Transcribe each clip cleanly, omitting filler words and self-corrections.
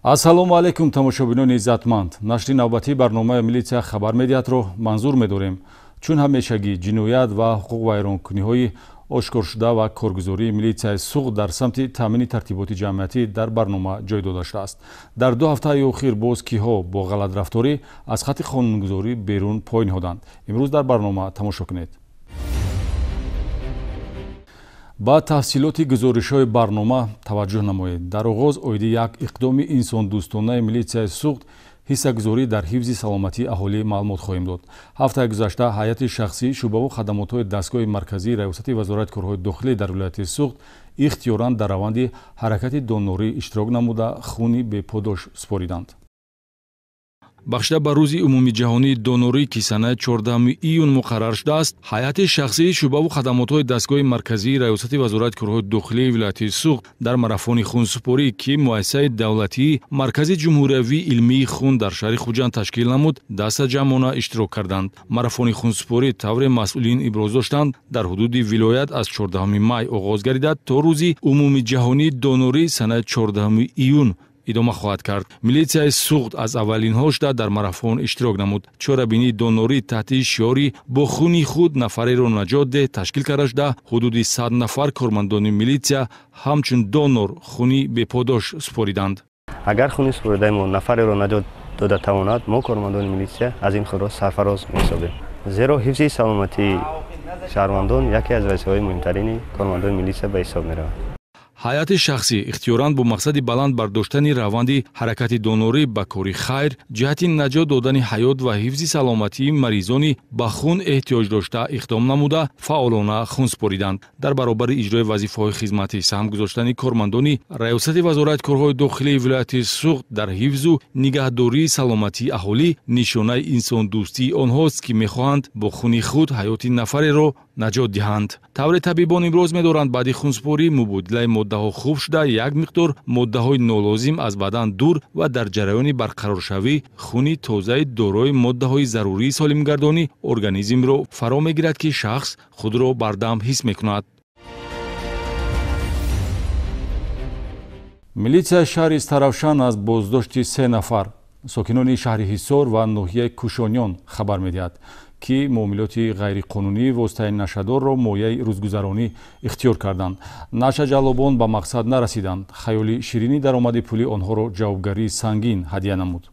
ассалому алайкум тамошобинони иззатманд. Нашри навбатии барномаи милитсия хабар медиҳатро манзур медорем. Чун ҳамешагӣ ҷиноят ва ҳуқуқ вайронкуниҳои ошкоршуда ва коргузории милитсияи суғд дар самти таъмини тартиботи ҷамъиятӣ дар барнома ҷой дода шудааст. Дар 2 ҳафтаи охир боз киҳо бо ғалатрафторӣ аз хатти қонунгузорӣ берун пой ниҳоданд. имрӯз дар барнома тамошо кунед. ба тафсилоти гузоришҳои барнома таваҷҷӯҳ намоед. Дар оғоз оиди як иқдоми инсондӯстонаи милитсияи суғд ҳиссагузорӣ дар ҳифзи саломатии аҳолӣ маълумот хоҳем дод. ҳафтаи гузашта ҳайати шахсӣ шуъбаву хадамотҳои дастгоҳи марказии раёсати вазорати корҳои дохилӣ дар вилояти суғд ихтиёран дар раванди ҳаракати донорӣ иштирок намуда хуни беподош спориданд. бахшида ба рӯзи умумиҷаҳонии донорӣ ки санаи 14 июн муқаррар шудааст, ҳайати шахсии шуъбаву хадамотҳои дастгоҳи марказии раёсати вазорати корҳои дохилии вилояти суғд дар марафони хунсупорӣ ки муассисаи давлатии маркази ҷумҳуриявии илмии хун дар шаҳри Хуҷанд ташкил намуд, даста ҷамъона иштирок карданд. марафони хунсупорӣ тавре масъулин иброз доштанд дар ҳудуди вилоят аз 14 май оғоз гардид то рӯзи умумиҷаҳонии донорӣ санаи 14 июн идома хоҳад кард. милитсияи суғд аз аввалинҳо шуда дар марафон иштирок намуд. чорабинии донорӣ таҳти шиёри бо хуни худ нафареро наҷот деҳ ташкил карда шуда, ҳудуди 100 нафар кормандони милитсия ҳамчун донор хуни беподош спориданд. агар хуни споридаи мо нафареро наҷот дода тавонад, мо кормандони милитсия аз ин хӯрос сарфароз меҳисобем. зеро ҳифзи саломатии шаҳрвандон яке аз вазифаҳои муҳимтарини кормандони милитсия ба ҳисоб меравад. ҳайати шахсӣ ихтиёран бо мақсади баланд бардоштани раванди ҳаракати донорӣ ба кори хайр ҷиҳати наҷот додани ҳаёт ва ҳифзи саломатии маризони ба хун эҳтиёҷ дошта иқдом намуда фаъолона хун спориданд. дар баробари иҷрои вазифаҳои хизматӣ саҳм гузоштани кормандони раёсати вазорати корҳои дохилии вилояти суғд дар ҳифзу нигаҳдории саломатии аҳолӣ нишонаи инсондӯстии онҳост ки мехоҳанд бо хуни худ ҳаёти нафареро наҷот диҳанд. тавре табибон иброз медоранд баъди хунсупорӣ мубодилаи моддаҳо хуб шуда як миқдор моддаҳои нолозим аз бадан дур ва дар ҷараёни барқароршавӣ хуни тозаи дорои моддаҳои зарурии солимгардонӣ организмро фаро мегирад ки шахс худро бардам ҳис мекунад. милитсияи шаҳри Истаравшан аз боздошти 3 нафар сокинони шаҳри Ҳисор ва ноҳияи Кушонён хабар медиҳад ки муомилоти ғайриқонунӣ воситаи нашадорро мояи рӯзгузаронӣ ихтиёр карданд. Нашаҷалобон ба мақсад нарасиданд. хаёли ширини даромади пули онҳоро ҷавобгарии сангин ҳадия намуд.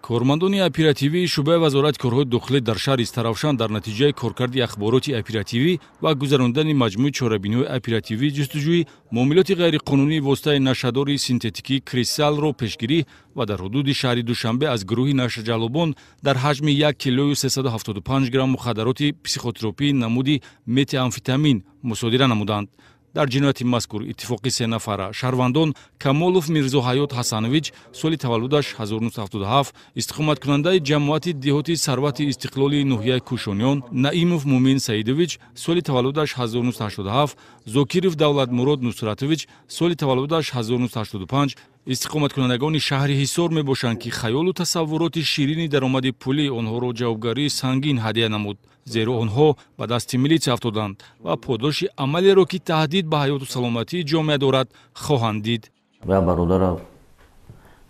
кормандони оперативии шуъбаи вазорати корҳои дохилӣ дар шаҳри Истаравшан дар натиҷаи коркарди ахбороти оперативӣ ва гузарондани маҷмӯи чорабиниҳои оперативии ҷустуҷӯӣ муомилоти ғайриқонунии воситаи нашадори синтетикии кристаллро пешгирӣ ва дар ҳудуди шаҳри Душанбе аз гурӯҳи нашаҷалобон дар ҳаҷми 1 килои 375 грамм мухаддароти психотропии намуди метамфетамин мусодира намуданд. дар ҷинояти мазкур иттифоқи 3 нафара шаҳрвандон Камолов Мирзоҳаёт Ҳасанович соли таваллудаш 1977, истиқоматкунандаи ҷамоати деҳоти Сарвати Истиқлолии ноҳияи Кушонён Наимов Мумин Саидович соли таваллудаш 1987, Зокиров Давлатмурод Нусратович соли таваллудаш 1985 истиқоматкунандагони шаҳри Ҳисор мебошанд ки хаёлу тасаввуроти ширини даромади пулӣ онҳоро ҷавобгарии сангин ҳадия намуд, зеро онҳо ба дасти милитсия афтоданд ва подоши амалеро ки таҳдид ба ҳаёту саломатии ҷомеа дорад хоҳанд дид. Я бародара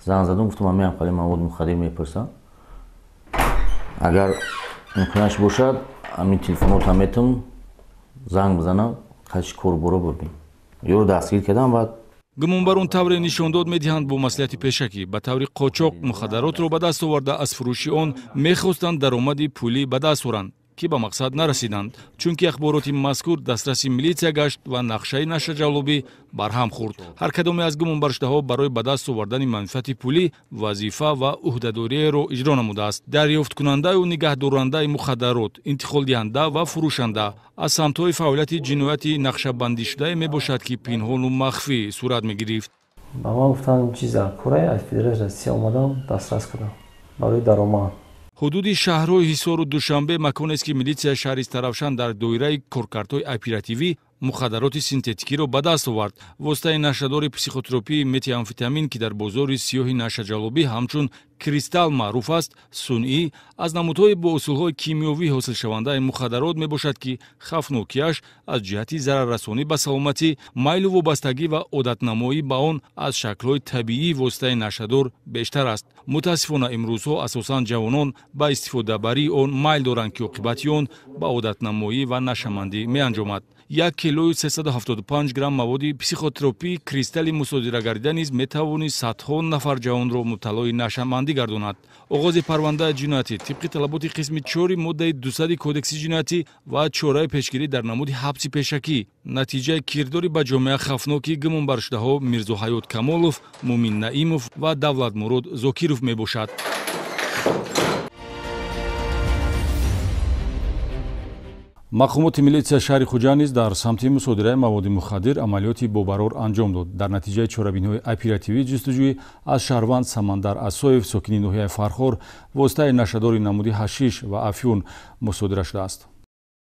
занг задам, гуфтам ҳамин ақалли маводи мухаддир мепурсам. агар имкониятш бошад ҳамин телефонотам метавонам занг бизанам, қайчи корборо бурдем. ёро дастгир кардам ва гумонбарон тавре нишондод медиҳанд бо маслиҳати пешакӣ ба таври қочоқ мухаддаротро ба даст оварда аз фурӯши он мехостанд даромади пулӣ ба даст оранд ки ба мақсад нарасиданд, чунки ахбороти мазкур дастраси милитсия гашт ва нақшаи нашаҷалобӣ барҳам хӯрд. ҳар кадоме аз гумонбаршудаҳо барои ба даст овардани манфиати пулӣ вазифа ва уҳдадориеро иҷро намудааст. дарёфткунандаю нигаҳдорандаи мухаддарот, интиқолдиҳанда ва фурӯшанда аз самтҳои фаъолияти ҷинояти нақшабандишудае мебошад ки пинҳону махфӣ сурат мегирифт. ба ман гуфтанд чиза кораи аз федератсия омадам дастрас кардам барои даромад. ҳудуди шаҳрҳои Ҳисору Душанбе маконест ки милитсияи шаҳри Истаравшан дар доираи коркардҳои оперативӣ мухаддароти синтетикиро ба даст овард. воситаи нашадори психотропии метамфетамин ки дар бозори сиёҳи нашаҷалобӣ ҳамчун кристалл маъруф аст, сунъӣ аз намудҳои бо усулҳои кимиёвӣ ҳосилшавандаи мухаддарот мебошад, ки хавфнокияш аз ҷиҳати зараррасонӣ ба саломатӣ, майлу вобастагӣ ва одатнамоӣ ба он аз шаклҳои табиии воситаи нашадор бештар аст. мутаассифона имрӯзҳо асосан ҷавонон ба истифодабарии он майл доранд, ки оқибати он ба одатнамоӣ ва нашамандӣ меанҷомад. 1 килои 375 грамм маводи психотропии кристалли мусодирагардида низ метавонид садҳо нафар ҷавонро мубталои нашамандӣ гардонад. оғози парвандаи ҷиноятӣ тибқи талаботи қисми 4 моддаи 200 кодекси ҷиноятӣ ва чораи пешгирӣ дар намуди ҳабси пешакӣ натиҷаи кирдори ба ҷомеа хавфноки гумонбаршудаҳо Мирзо Ҳаёт Камолов, Мумин Наимов ва Давлатмурод Зокиров мебошад. мақомоти милитсияи шаҳри хуҷа низ дар самти мусодираи маводи мухаддир амалиёти бобарор анҷом дод. дар натиҷаи чорабиниҳои оперативии ҷустуҷӯӣ аз шаҳрванд Самандар Асоев, сокини ноҳияи Фархор, воситаи нашадори намуди ҳашиш ва афюн мусодира шудааст.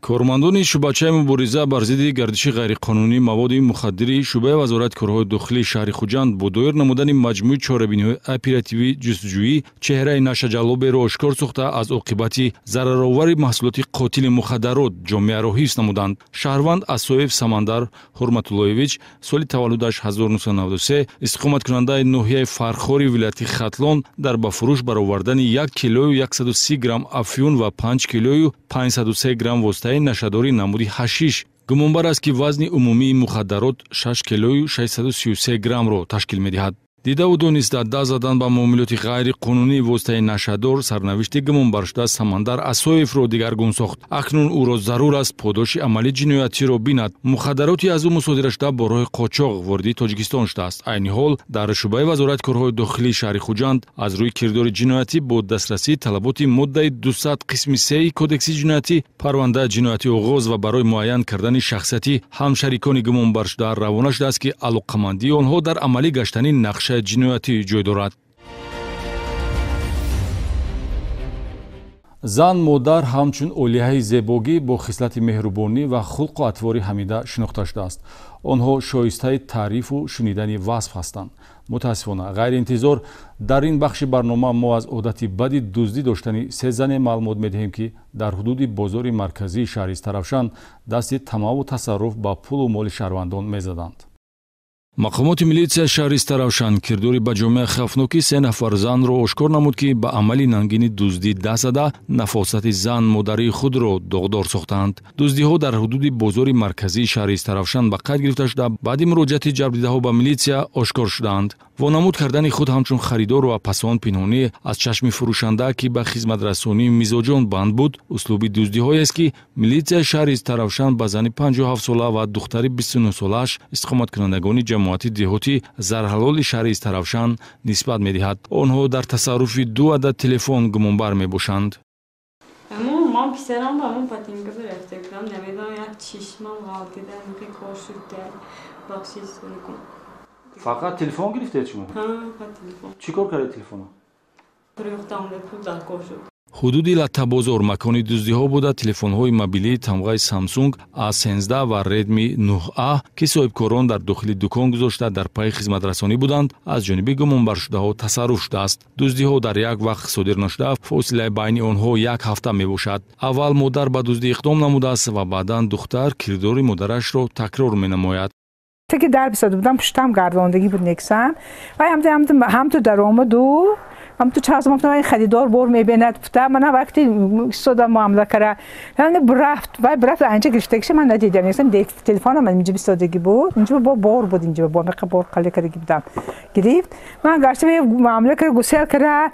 кормандони шӯъбачаи мубориза бар зидди гардиши ғайриқонунии маводи мухаддири шӯъбаи вазорати корҳои дохилии шаҳри Хуҷанд бо доир намудани маҷмӯи чорабиниҳои оперативии ҷустуҷӯӣ чеҳраи нашаҷаллоберо ошкор сохта аз оқибати зараровари маҳсулоти қотили мухаддарот ҷомеаро ҳифз намуданд. шаҳрванд Асоев Самандар Ҳурматуллоевич соли таваллудаш 1993 истиқоматкунандаи ноҳияи Фархори вилояти Хатлон дар ба фурӯш баровардани 1 килою 130 грамм афюн ва 5 килою 503 грамм воситаи нашадори намуди ҳашиш гумонбар аст, ки вазни умумии мухаддарот 6 килою 633 граммро ташкил медиҳад. дидаву дониста даст задан ба муомилоти ғайриқонунии воситаи нашадор сарнавишти гумонбаршуда Самандар Асоевро дигаргун сохт. акнун ӯро зарур аст подоши амалии ҷиноятиро бинад. мухаддароти аз ӯ мусодирашуда бо роҳи қочоқ ворди Тоҷикистон шудааст. айни ҳол дар шӯъбаи вазорати корҳои дохилии шаҳри Хуҷанд аз рӯи кирдори ҷиноятӣ бо дастрасии талаботи моддаи 200 қисми 3 кодекси ҷиноятӣ парвандаи ҷиноятӣ оғоз ва барои муайян кардани шахсияти ҳамшарикони гумонбаршуда равона шудааст, ки алоқамандии онҳо дар амалӣ гаштани нақшаи ҷиноятӣ ҷой дорад. зан модар ҳамчун олияҳаи зебогӣ бо хислати меҳрубонӣ ва хулқу атвори ҳамида шинохта шудааст. онҳо шоистаи таърифу шунидани васф ҳастанд. мутаассифона ғайриинтизор дар ин бахши барнома мо аз одати бади дуздӣ доштани се зане маълумот медиҳем, ки дар ҳудуди бозори марказии шаҳри Таравшан дасти тамову тасарруф ба пулу моли шаҳрвандон мезаданд. мақомоти милитсияи шаҳри Таравшан кирдори ба ҷомеа хавфноки 3 нафар занро ошкор намуд, ки ба амали нангини дуздӣ даст зада нафосати зан модарии худро доғдор сохтаанд. дуздиҳо дар ҳудуди бозори марказии шаҳри Таравшан ба қайд гирифта шуда баъди муроҷиати ҷалбдидаҳо ба милитсия ошкор шудаанд. вонамуд кардани худ ҳамчун харидору пасон пинҳонӣ аз чашми фурӯшанда, ки ба хизматрасонии мизоҷон банд буд, услуби дуздиҳоест, ки милитсияи шаҳри Таравшан ба зани 57 сола ва духтари 29 солааш истиқоматкунандагони ҷамоати деҳотӣ зарҳалоли шаҳри Таравшан нисбат медиҳад. онҳо дар тасарруфи 2 адад телефон гумонбар мебошанд. من پیسرم با من پاتینگه برفته کردم نمیدونم یک چشمم غلطی در موقع کار شد در بخشیش کن. فقط تلفن گرفته شما؟ ها فقط تلفن. چیکار کردی تلفن؟ فروختم پول در کار شد. ҳудуди латтабозор макони дуздиҳо буда телефонҳои мобилии тамғаи Samsung A13 ва Redmi 9A, ки соҳибкорон дар дохили дукон гузошта дар пайи хизматрасонӣ буданд, аз ҷониби гумонбаршудаҳо тасарруф шудааст. дуздиҳо дар як вақт содир нашуда, фосилаи байни онҳо 1 ҳафта мебошад. аввал модар ба дуздӣ иқдом намудааст ва баъдан духтар кирдори модарашро такрор менамояд. که در بیستاده بودم پشتم گرداندگی بود نکسن و هم تو در آمد هم تو چهار ماه این خریدار بار میبیند پتا من وقتی استاد معامله کرد یعنی برفت اینجا گرفته که من ندیدم مثلا تلفنم من اینجا بیستادگی بود اینجا با بار بود اینجا با مقدار بار خالی کرده بودم گرفت من گشتم معامله کرد گسیل کرد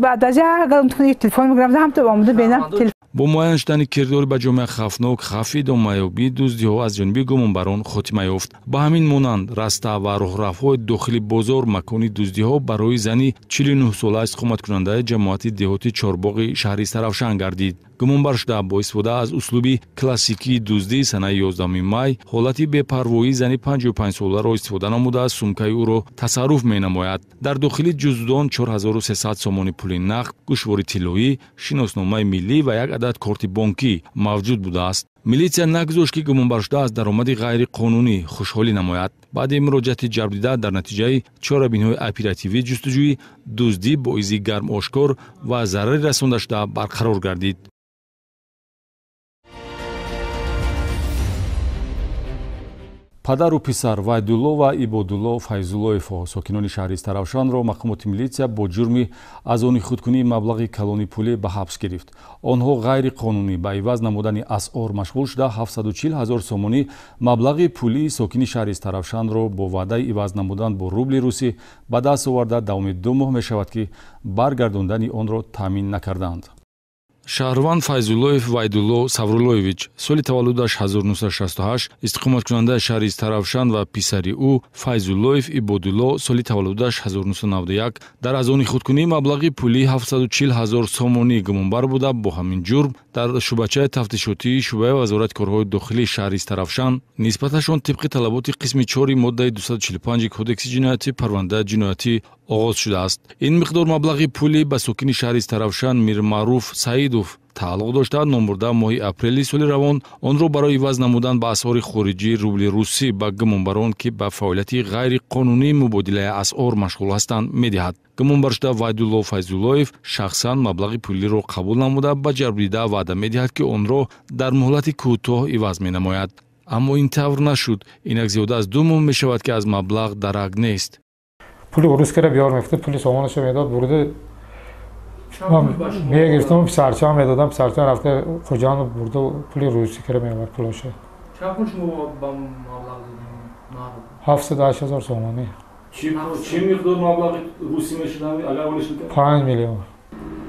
بعد از اگر تو تلفن میگیرم هم تو آمده ببینم бо муайян шудани кирдори ба ҷомеа хавфнок хафи домаёбии дуздиҳо аз ҷониби гумонбарон хотима ёфт. ба ҳамин монанд раста ва роҳрафҳои дохили бозор макони дуздиҳо барои зани 49 сола истиқоматкунандаи ҷамоати деҳоти Чорбоғи шаҳри Таравшан гардид. гумонбар шуда бо истифода аз услуби классикии дуздӣ санаи 11 май ҳолати бепарвоии зани 55 соларо истифода намуда сумкаи ӯро тасарруф менамояд. дар дохили ҷуздон 4300 сомони пули нақд, гӯшвори тиллоӣ, шиносномаи миллӣ ва як адад корти бонкӣ мавҷуд будааст. милитсия нагузошт ки гумонбаршуда аз даромади ғайриқонунӣ хушҳолӣ намояд. баъди муроҷиати ҷабрдида дар натиҷаи чорабиниҳои оперативии ҷустуҷӯӣ дуздӣ боизи гармошкор ва зарари расондашуда барқарор гардид. падару писар Вайдулло ва Ибодулло Файзуллоевҳо сокинони шаҳри Таравшанро мақомоти милитсия бо ҷурми аз они худкунии маблағи калони пулӣ ба ҳабс гирифт. онҳо ғайриқонунӣ ба иваз намудани асъор машғул шуда 740 000 сомонӣ маблағи пулии сокини шаҳри Таравшанро бо ваъдаи иваз намудан бо рубли русӣ ба даст оварда давоми 2 моҳ мешавад ки баргардондани онро таъмин накарданд. шаҳрванд Файзуллоев Вайдулло Савруллоевич соли таваллудаш 1968, истиқоматкунандаи шаҳри Таравшан ва писари ӯ Файзуллоев Ибодулло соли таваллудаш 1991 дар аз они худкунии маблағи пулии 740 000 сомонӣ гумонбар буда бо ҳамин ҷурм дар шӯъбачаи тафтишотии шӯъбаи вазорати корҳои дохилии шаҳри Таравшан нисбаташон тибқи талаботи қисми 4 моддаи 245 кодекси ҷиноятӣ парвандаи ҷиноятӣ оғоз шудааст. ин миқдор маблағи пулӣ ба сокини шаҳри Таравшан Мирмаъруф Саидов тааллуқ дошта номбурда моҳи апрели соли равон онро барои иваз намудан ба асъори хориҷии рубли русӣ ба гумонбарон ки ба фаъолияти ғайриқонунии мубодилаи асъор машғул ҳастанд медиҳад. гумонбаршуда Вайдулло Файзуллоев шахсан маблағи пулиро қабул намуда ба ҷабрдида ваъда медиҳад ки онро дар муҳлати кӯтоҳ иваз менамояд. аммо ин тавр нашуд. инак зиёда аз 2 моҳ мешавад ки аз маблағ дарак нест. پول ورس کرده بیار میفته پول سامانش رو میداد برده من میگرفتم پسرچه هم میدادم پسرچه رفته خجان برده پول روسی کرده میامد پولاشه چه پول شما با مبلغ 780 000 سامانی چی مقدار مبلغ روسی میشدن اگر اولش میکرد 5 میلیون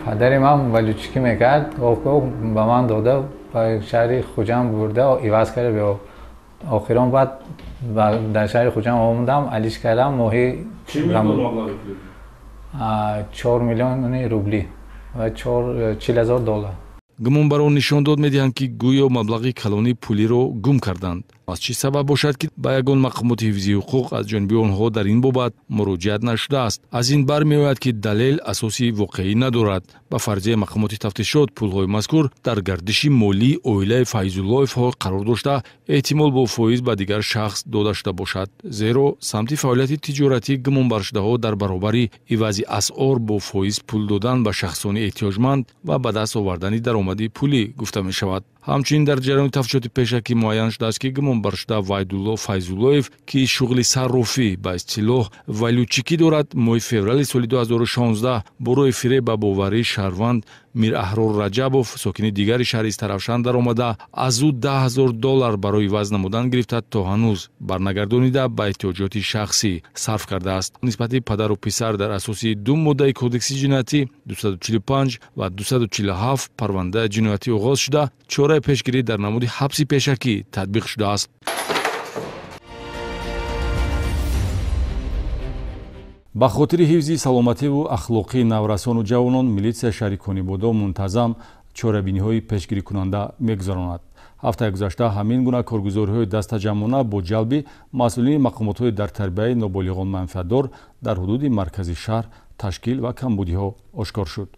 پدر من ولوچکی میکرد اوکو به من داده با شهر خجان برده و ایواز کرده به آخران بعد و در شهر خجان آمدم علیش کردم ماهی 4 میلیون روبلی و 40,000 دلار. гумонбарон нишон дод медиҳанд ки гӯё маблағи калонии пулиро гум карданд. аз чӣ сабаб бошад ки ба ягон мақомоти ҳифзи ҳуқуқ аз ҷониби онҳо дар ин бобат муроҷиат нашудааст. аз ин бармеояд ки далел асоси воқеӣ надорад. ба фарзияи мақомоти тафтишот пулҳои мазкур дар гардиши молии оилаи Файзуллоевҳо қарор дошта эҳтимол бо фоиз ба дигар шахс дода шуда бошад. зеро самти фаъолияти тиҷоратии гумонбаршудаҳо дар баробари ивази асъор бо фоиз пул додан ба шахсони эҳтиёҷманд ва ба даст овардани даромади пулӣ гуфта мешавад. ҳамчунин дар ҷараёни тафтишоти пешакӣ муайян шудааст ки гумонбаршуда Вайдулло Файзуллоев ки шуғли саррофӣ ба истилоҳ валючикӣ дорад моҳи феврали соли 2016 бо роҳи фиреб ба боварии шаҳрванд Мираҳрор Раҷабов сокини дигари шаҳри Таравшан даромада аз ӯ $10,000 барои иваз намудан гирифта то ҳанӯз барнагардонида ба эҳтиёҷоти шахсӣ сарф кардааст. нисбати падару писар дар асоси 2 моддаи кодекси ҷиноятӣ 245 ва 247 парвандаи ҷиноятӣ оғоз шуда чораи пешгирӣ дар намуди ҳабси пешакӣ татбиқ шудааст. ба хотири ҳифзи саломативу ахлоқии наврасону ҷавонон милитсияи шаҳри Конибодо мунтазам чорабиниҳои пешгирикунанда мегузаронад. ҳафтаи гузашта ҳамин гуна коргузориҳои дастаҷамона бо ҷалби масъулини мақомотҳои дар тарбияи ноболиғон манфиатдор дар ҳудуди маркази шаҳр ташкил ва камбудиҳо ошкор шуд.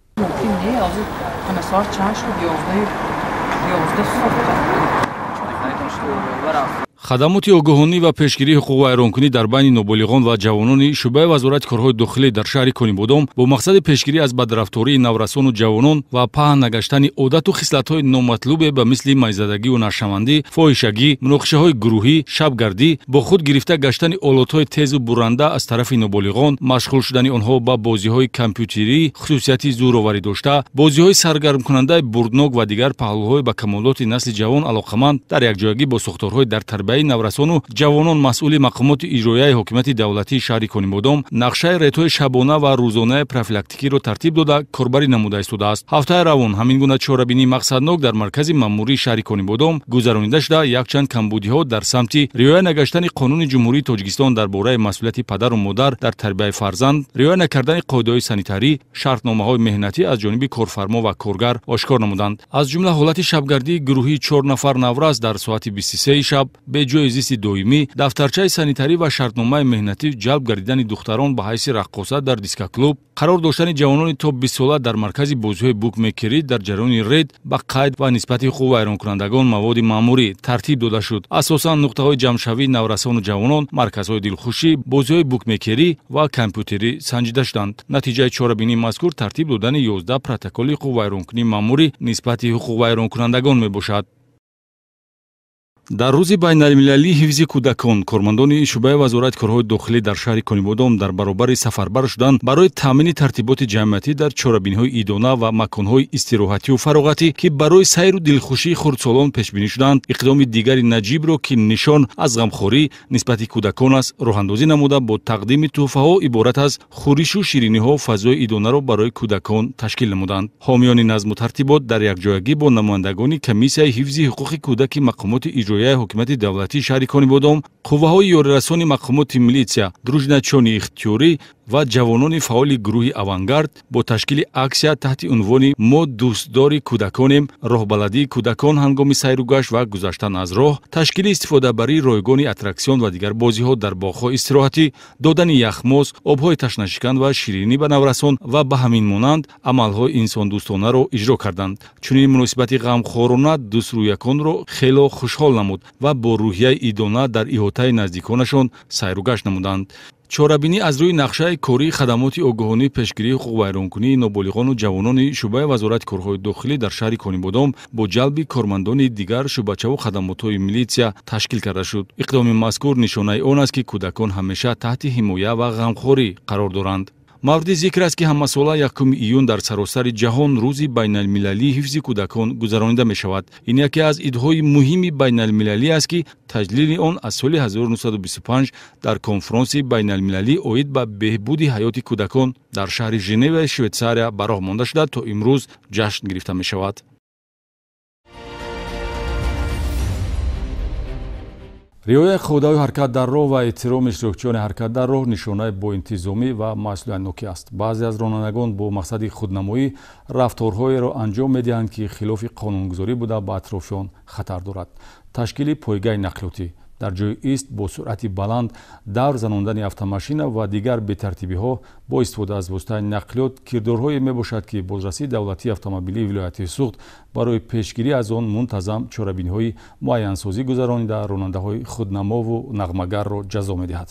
хадамоти огоҳонӣ ва пешгирии ҳуқуқвайронкунӣ дар байни ноболиғон ва ҷавонони шӯъбаи вазорати корҳои дохилӣ дар шаҳри Конибодом бо мақсади пешгирӣ аз бадрафтории наврасону ҷавонон ва паҳн нагаштани одату хислатҳои номатлубе ба мисли майзадагию нашавандӣ, фоҳишагӣ, муноқишаҳои гурӯҳӣ, шабгардӣ, бо худ гирифта гаштани олатҳои тезу буранда аз тарафи ноболиғон, машғул шудани онҳо ба бозиҳои компютерӣ хусусияти зӯроварӣ дошта, бозиҳои саргармкунандаи бурднок ва дигар паҳлӯҳои ба камолоти насли ҷавон алоқаманд дар якҷоягӣ бо сохторҳои дар тарбияи наврасону ҷавонон масъули мақомоти иҷроияи ҳокимияти давлатии шаҳри Конибодом нақшаи ретҳои шабона ва рӯзонаи профилактикиро тартиб дода корбарӣ намуда истодааст. ҳафтаи равон ҳамин гуна чорабинии мақсаднок дар маркази маъмурии шаҳри Конибодом гузаронида шуда якчанд камбудиҳо дар самти риоя нагаштани қонуни ҷумҳурии Тоҷикистон дар бораи масъулияти падару модар дар тарбияи фарзанд, риоя накардани қоидаҳои санитарӣ, шартномаҳои меҳнатӣ аз ҷониби корфармо ва коргар ошкор намуданд. аз ҷумла ҳолати шабгардии гурӯҳии 4 нафар наврас дар соати 23 шаб бе беҷои зисти доимӣ, дафтарчаи санитарӣ ва шартномаи меҳнатӣ ҷалб гардидани духтарон ба ҳайси раққоса дар дискаклуб, қарор доштани ҷавонони то 20 сола дар маркази бозиҳои букмекерӣ дар ҷараёни рейд ба қайд ва нисбати ҳуқуқи вайронкунандагон маводи маъмурӣ тартиб дода шуд. Асосан нуқтаҳои ҷамъшавии наврасону ҷавонон, марказҳои дилхушӣ, бозиҳои букмекерӣ ва компютерӣ санҷида шуданд. Натиҷаи чорабинии мазкур тартиб додани 11 протоколи ҳуқуқи вайронкунии маъмурӣ нисбати ҳуқуқи вайронкунандагон мебошад. дар рӯзи байналмилалии ҳифзи кӯдакон, кормандони шӯъбаи вазорати корҳои дохилӣ дар шаҳри Конибодом дар баробари сафарбар шуданд барои таъмини тартиботи ҷамъиятӣ дар чорабиниҳои идона ва маконҳои истироҳативу фароғатӣ, ки барои сайру дилхушии хурдсолон пешбинӣ шуданд, иқдоми дигари наҷибро, ки нишон аз ғамхорӣ нисбати кӯдакон аст, роҳандозӣ намуда бо тақдими тӯҳфаҳо иборат аз хӯришу шириниҳо фазои идонаро барои кӯдакон ташкил намуданд. ҳомиёни назму тартибот дар якҷоягӣ бо намояндагони комиссияи ҳифзи ҳуқуқи кӯдаки мақомоти иҷроияи ҳокимияти давлатии шаҳри Конибодом, қувваҳои ёрирасони мақомоти милитсия, дружиначони ихтиёрӣ ва ҷавонони фаъоли гурӯҳи авангард бо ташкили аксия таҳти унвони «Мо дӯстдори кӯдаконем», роҳбаладии кӯдакон ҳангоми сайру гашт ва гузаштан аз роҳ, ташкили истифодабарии ройгони аттраксион ва дигар бозиҳо дар боғҳои истироҳатӣ, додани яхмоз, обҳои ташнашикан ва ширинӣ ба наврасон ва ба ҳамин монанд амалҳои инсондӯстонаро иҷро карданд. чунин муносибати ғамхорона дӯстрӯяконро хело хушҳол намуд ва бо рӯҳияи идона дар иҳотаи наздиконашон сайру гашт намуданд. чорабинӣ аз рӯи нақшаи кории хадамоти огоҳонӣ пешгирии ҳуқуқи вайронкунии ноболиғону ҷавонони шӯъбаи вазорати корҳои дохилӣ дар шаҳри Конибодом бо ҷалби кормандони дигар шӯъбачаву хадамотҳои милитсия ташкил карда шуд. иқдоми мазкур нишонаи он аст, ки кӯдакон ҳамеша таҳти ҳимоя ва ғамхорӣ қарор доранд. мавриди зикр аст, ки ҳамасола 1 июн дар саросари ҷаҳон рӯзи байналмилалии ҳифзи кӯдакон гузаронида мешавад. ин яке аз идҳои муҳими байналмилалӣ аст, ки таҷлили он аз соли 1925 дар конфронси байналмилалӣ оид ба беҳбуди ҳаёти кӯдакон дар шаҳри Женеваи Швейтсария ба роҳ монда шуда то имрӯз ҷашн гирифта мешавад. риояи қоидаҳои ҳаракат дар роҳ ва эҳтироми иштирокчиёни ҳаракат дар роҳ нишонаи боинтизомӣ ва масъулиятнокӣ аст. баъзе аз ронандагон бо мақсади худнамоӣ рафторҳоеро анҷом медиҳанд, ки хилофи қонунгузорӣ буда ба атрофиён хатар дорад. ташкили пойгаи нақлиётӣ, дар ҷои ист бо суръати баланд давр занондани автомашина ва дигар бетартибиҳо бо истифода аз воситаи нақлиёт кирдорҳое мебошад, ки бозрасии давлатии автомобилии вилояти суғд барои пешгирӣ аз он мунтазам чорабиниҳои муайянсозӣ гузаронида ронандаҳои худнамову нағмагарро ҷазо медиҳад.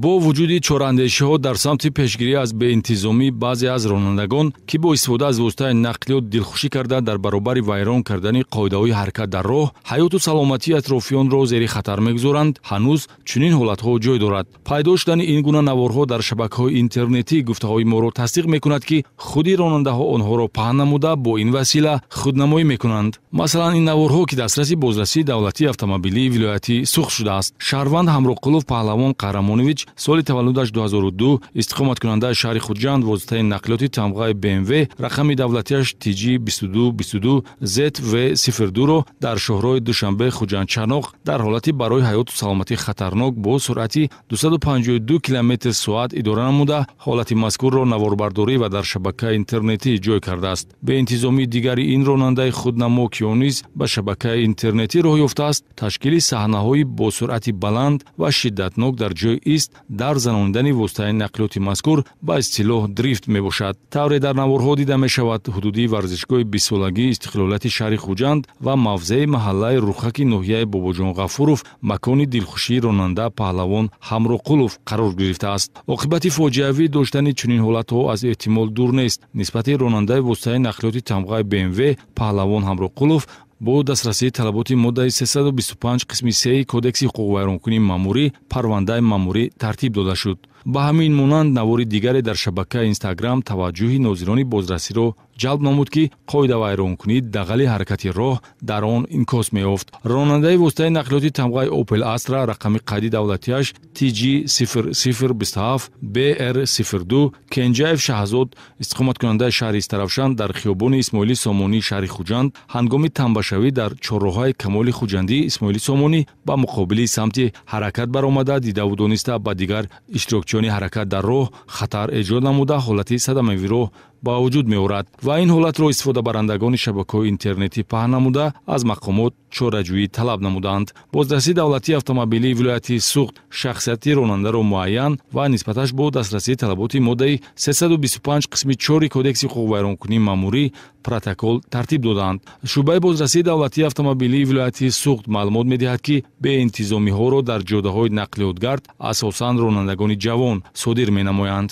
бо вуҷуди чораандешиҳо дар самти пешгирӣ аз беинтизомӣ, баъзе аз ронандагон, ки бо истифода аз воситаи нақлиёт дилхушӣ карда дар баробари вайрон кардани қоидаҳои ҳаракат дар роҳ ҳаёту саломатии атрофиёнро зери хатар мегузоранд, ҳанӯз чунин ҳолатҳо ҷой дорад. пайдо шудани ин гуна наворҳо дар шабакаҳои интернетӣ гуфтаҳои моро тасдиқ мекунад, ки худи ронандаҳо онҳоро паҳн намуда бо ин васила худнамоӣ мекунанд. масалан, ин наворҳо, ки дастраси бозрасии давлатии автомобилии вилояти суғд шудааст. шаҳрванд Ҳамроқулов Паҳлавон Қаҳрамонович соли таваллудаш 2002 истиқоматкунандаи шаҳри Хуҷанд воситаи нақлиёти тамғаи BMW рақами давлатиаш TG2222 ZV02ро дар шоҳрои Душанбе Хуҷанд-Чарноқ дар ҳолати барои ҳаёту саломатӣ хатарнок бо суръати 252 км/соат идора намуда, ҳолати мазкурро наворбардорӣ ва дар шабакаи интернетӣ ҷой кардааст. беинтизомии дигари ин ронандаи худнамо, ки он низ ба шабакаи интернетӣ роҳ ёфтааст, ташкили саҳнаҳои бо суръати баланд ва шиддатнок дар ҷои ист дар занонидани воситаи нақлиёти мазкур ба истилоҳ дрифт мебошад. тавре дар наворҳо дида мешавад ҳудуди варзишгоҳи 20-солагии истиқлолияти шаҳри Хуҷанд ва мавзеи маҳаллаи Рухаки ноҳияи Бобоҷон Ғафуров макони дилхушии ронанда Паҳлавон Ҳамроқулов қарор гирифтааст. оқибати фоҷиавӣ доштани чунин ҳолатҳо аз эҳтимол дур нест. нисбати ронандаи воситаи нақлиёти тамғаи BMW Паҳлавон Ҳамроқулов бо дастрасии талаботи моддаи 325 қисми 3 кодекси ҳуқуқи вайронкунии маъмурӣ парвандаи маъмурӣ тартиб дода шуд. ба ҳамин монанд навори дигаре дар шабакаи Instagram таваҷҷӯҳи нозирони бозрасиро ҷалб намуд, ки қоида вайронкунии дағали ҳаракати роҳ дар он инкос меёфт. ронандаи воситаи нақлиёти тамғаи Opel Astra рақами қайди давлатиаш TG0027 BR02 Кенҷаев Шаҳзод истиқоматкунандаи шаҳри Истаравшан дар хиёбони Исмоили Сомонии шаҳри Хуҷанд ҳангоми тамбашавӣ дар чорроҳаи Камоли Хуҷандӣ Исмоили Сомонӣ ба муқобили самти ҳаракат баромада, дидаву дониста ба дигар иштирокчиёни ҳаракат дар роҳ хатар эҷод намуда, ҳолати садамавиро ба вуҷуд меорад ва ин ҳолатро истифодабарандагони шабакаҳои интернетӣ паҳн намуда аз мақомот чораҷӯӣ талаб намуданд. Бозрасии давлатии автомобилии вилояти Суғд шахсияти ронандаро муайян ва нисбаташ бо дастрасии талаботи моддаи 325 қисми 4 кодекси ҳуқуқвайронкунии маъмурӣ протокол тартиб доданд. шӯъбаи бозрасии давлатии автомобилии вилояти Суғд маълумот медиҳад, ки беинтизомиҳоро дар ҷодаҳои нақлиётгард асосан ронандагони ҷавон содир менамоянд.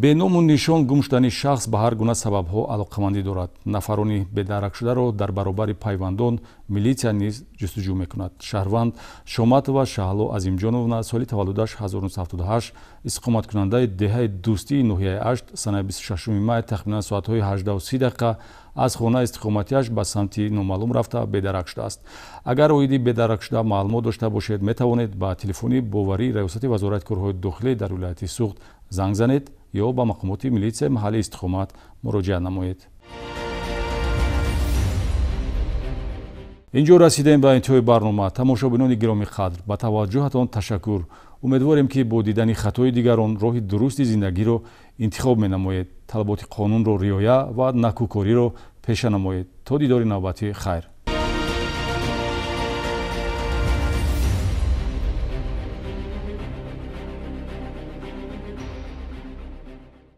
беному нишон гум шудани шахс ба ҳар гуна сабабҳо алоқамандӣ дорад. нафарони бедаракшударо дар баробари пайвандон милитсия низ ҷустуҷӯ мекунад. шаҳрванд шоматова шаҳло азимҷоновна соли таваллудаш 1978 истиқоматкунандаи деҳаи дӯстии ноҳияи Ашт санаи 26 май тахминан соатҳои 18:30 аз хона истиқоматиаш ба самти номаълум рафта бедарак шудааст. агар оиди бедарак шуда маълумот дошта бошед, метавонед ба телефони боварии раёсати вазорати корҳои дохилӣ дар вилояти Суғд занг занед ё ба мақомоти милитсияи маҳаллии истиқомат муроҷиат намоед. инҷо расидаем ба интиҳои барнома. тамошобинони гиромӣ қадр, ба таваҷҷӯҳатон ташаккур. умедворем, ки бо дидани хатои дигарон роҳи дурусти зиндагиро интихоб менамоед. талаботи қонунро риоя ва накӯкориро пеша намоед. то дидори навбати хайр.